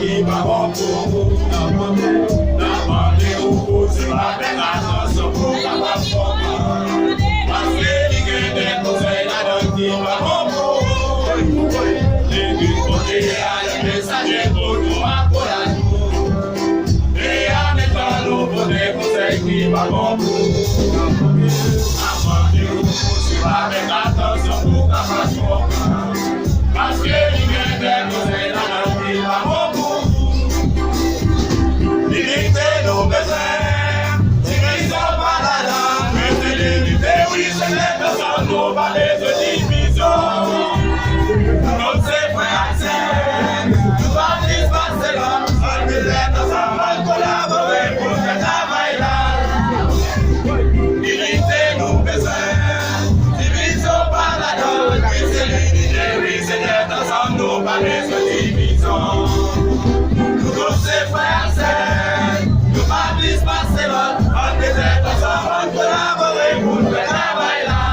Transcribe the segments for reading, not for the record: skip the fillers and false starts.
qui va beaucoup. N'abandonnez ou c'est pas bien attention pour la femme. Parce qu'il y a des conseils là-dedans qui va beaucoup. Les deux côtés, il y a des messages pour nous encourager. Et en étant nous pour des conseils qui va beaucoup. N'abandonnez ou c'est pas bien attention pour la femme. Parce qu'il y a des conseils là-dedans qui va beaucoup. Limiter nos besoins, si ils sont pas là-dedans, mais c'est limiter, oui, c'est les personnes, nos valeurs de division. Notre frères et sœurs, nous allons dispenser là, on peut être ensemble, collaborer pour ce travail-là. Limiter nos besoins, si ils sont pas là-dedans, mais c'est limiter, oui, c'est les personnes, nos valeurs de division. Nos frères et sœurs, nous allons dispenser là, on peut être ensemble, collaborer pour ce travail-là.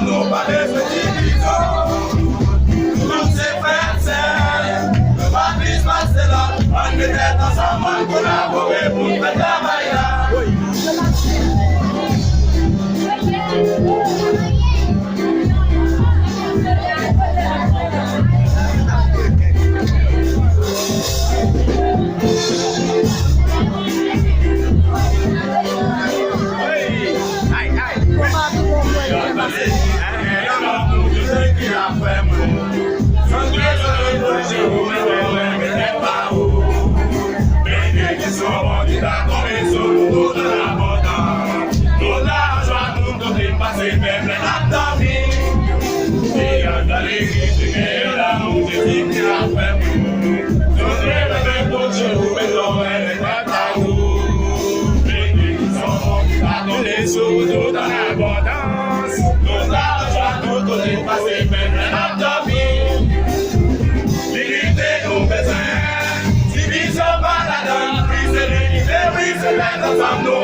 Nous pas de division. Nous ces frères et sœurs, nous pas plus passer là. On peut être ensemble, collaborer pour ce travail-là. Nous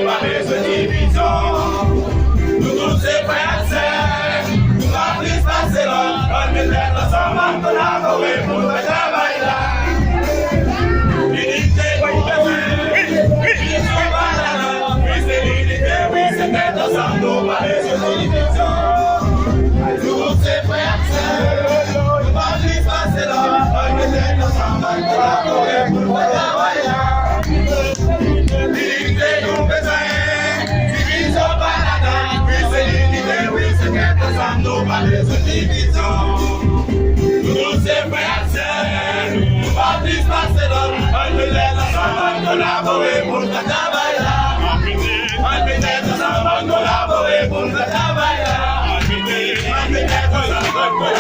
pas de division. Nous tous ces frères et sœurs, nous allons plus passer là. On peut être ensemble, collaborer pour ce travail-là. L'unité, nous besoin. Ils sont pas là, oui c'est l'unité, oui c'est être ensemble, nous pas de division. Nous tous ces frères et sœurs, nous allons plus passer là. On peut être ensemble, collaborer pour ce travail-là. Nous pas de division. Nous tous ces frères et sœurs, nous pas plus passer là. On peut être ensemble, collaborer pour ce travail-là. On peut être ensemble, collaborer pour ce travail-là. On peut être ensemble,